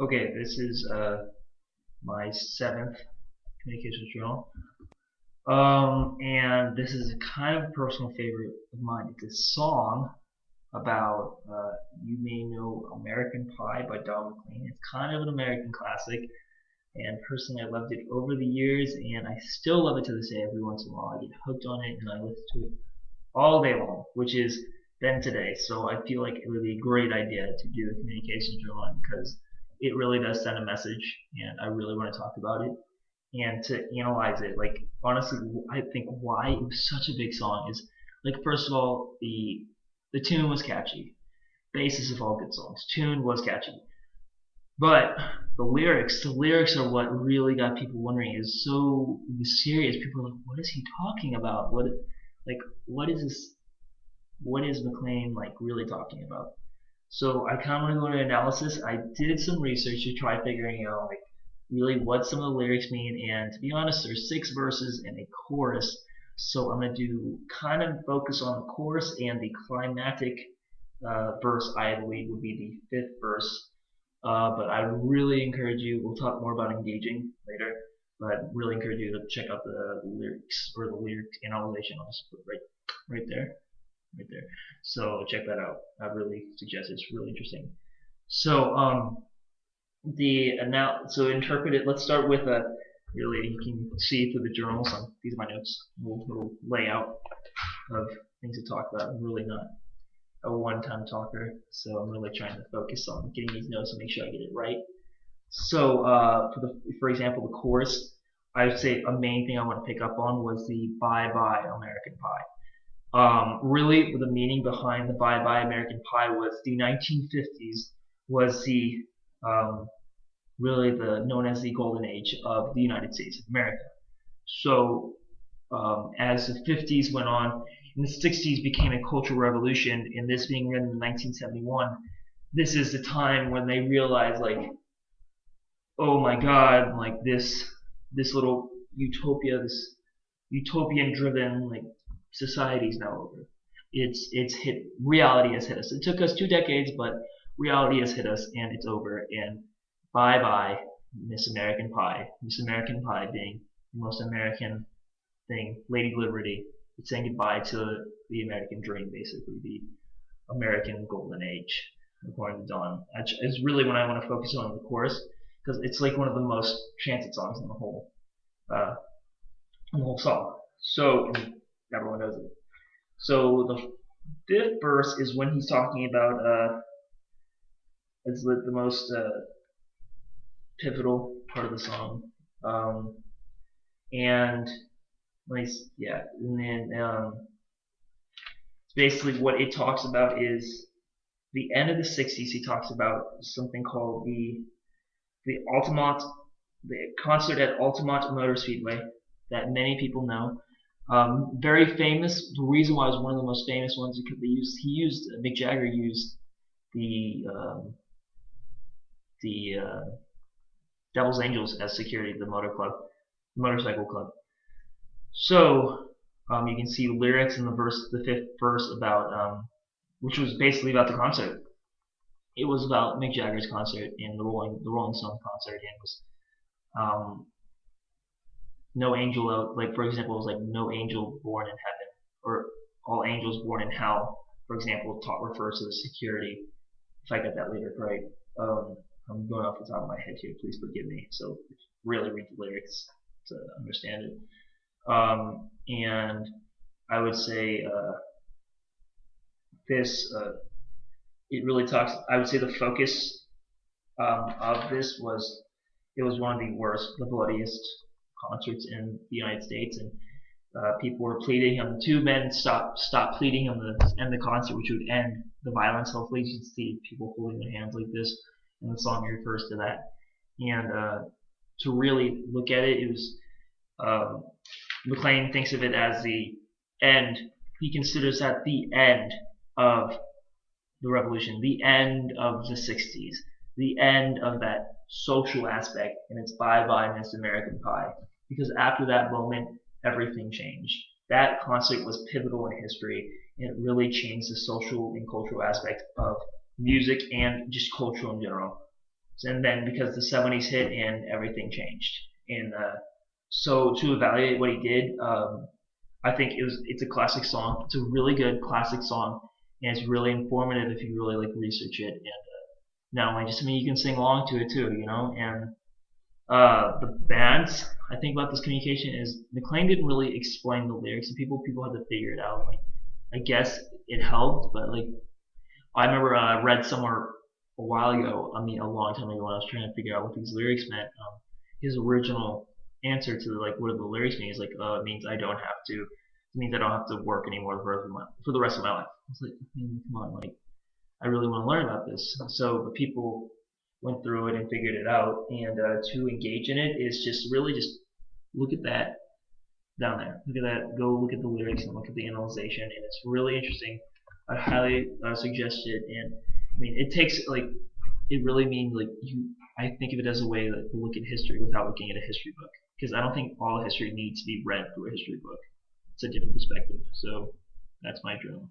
Okay, this is my seventh communications journal. And this is a kind of a personal favorite of mine. It's a song about, you may know American Pie by Don McLean. It's kind of an American classic, and personally I loved it over the years, and I still love it to this day. Every once in a while I get hooked on it, and I listen to it all day long, which is then today. So I feel like it would be a great idea to do a communications journal because it really does send a message, and I really want to talk about it and to analyze it. Like honestly, I think why it was such a big song is like first of all the tune was catchy. Basis of all good songs, tune was catchy, but the lyrics are what really got people wondering. Is so mysterious. People are like, what is he talking about? Like, what is this? What is McLean like really talking about? So I kind of want to go into analysis. I did some research to try figuring out like really what some of the lyrics mean, and to be honest, there's 6 verses and a chorus. So I'm gonna do kind of focus on the chorus and the climactic verse. I believe would be the 5th verse. But I really encourage you. We'll talk more about engaging later, but really encourage you to check out the lyrics or the lyric analyzation. I'll just put right there, right there. So check that out. I really suggest it. It's really interesting. So so interpret it. Let's start with a really you can see through the journals. These are my notes. Little layout of things to talk about. I'm really not a one-time talker, so I'm really trying to focus on getting these notes and make sure I get it right. So for example, the chorus, I would say a main thing I want to pick up on was the "Bye Bye American Pie." Really, the meaning behind the "Bye Bye American Pie" was the 1950s was the really the known as the golden age of the United States of America. So as the 50s went on, and the 60s became a cultural revolution, and this being written in 1971, this is the time when they realized like, oh my God, like this little utopia, this utopian driven like society is now over. It's hit reality has hit us. It took us 2 decades, but reality has hit us and it's over. And bye bye, Miss American Pie. Miss American Pie being the most American thing, Lady Liberty. It's saying goodbye to the American dream, basically the American golden age, according to Don. It's really when I want to focus on the chorus because it's like one of the most chanted songs uh, in the whole song. So everyone knows it. So the 5th verse is when he's talking about it's the most pivotal part of the song, and yeah, and then basically what it talks about is the end of the 60s. He talks about something called the Altamont, the concert at Altamont Motor Speedway that many people know. Very famous. The reason why it was one of the most famous ones because Mick Jagger used the Devil's Angels as security at the motorcycle club. So you can see lyrics in the 5th verse about which was basically about the concert. It was about Mick Jagger's concert and the Rolling Stone concert, and it was no angel out. Like for example, it was like no angel born in heaven or all angels born in hell. For example, refers to the security. If I get that lyric right, I'm going off the top of my head here. Please forgive me. So really read the lyrics to understand it. And I would say this it really talks. I would say the focus of this was it was one of the worst, the bloodiest concerts in the United States, and people were pleading him. The 2 men stopped pleading him to end the concert, which would end the violence. Hopefully, you can see people holding their hands like this, and the song refers to that. And to really look at it, it was McLean thinks of it as the end. He considers that the end of the revolution, the end of the 60s, the end of that social aspect, and it's bye bye Miss American Pie. Because after that moment, everything changed. That concert was pivotal in history, and it really changed the social and cultural aspect of music and just culture in general. And then because the 70s hit and everything changed. And so to evaluate what he did, I think it's a classic song. It's a really good classic song, and it's really informative if you really like research it. And not only just, I mean, you can sing along to it too, you know. And the bands, I think about this communication is McLean didn't really explain the lyrics to people had to figure it out. Like, I guess it helped, but like I remember I read somewhere a while ago, I mean a long time ago when I was trying to figure out what these lyrics meant. His original answer to like what do the lyrics mean is like it means I don't have to. It means I don't have to work anymore for the rest of my life. I was like, I mean, come on, like I really want to learn about this. So the people went through it and figured it out, and to engage in it is just really just look at that down there. Look at that. Go look at the lyrics and look at the analyzation, and it's really interesting. I highly suggest it. And I mean, it takes like it really means like you. I think of it as a way like, to look at history without looking at a history book, because I don't think all history needs to be read through a history book. It's a different perspective. So that's my journal.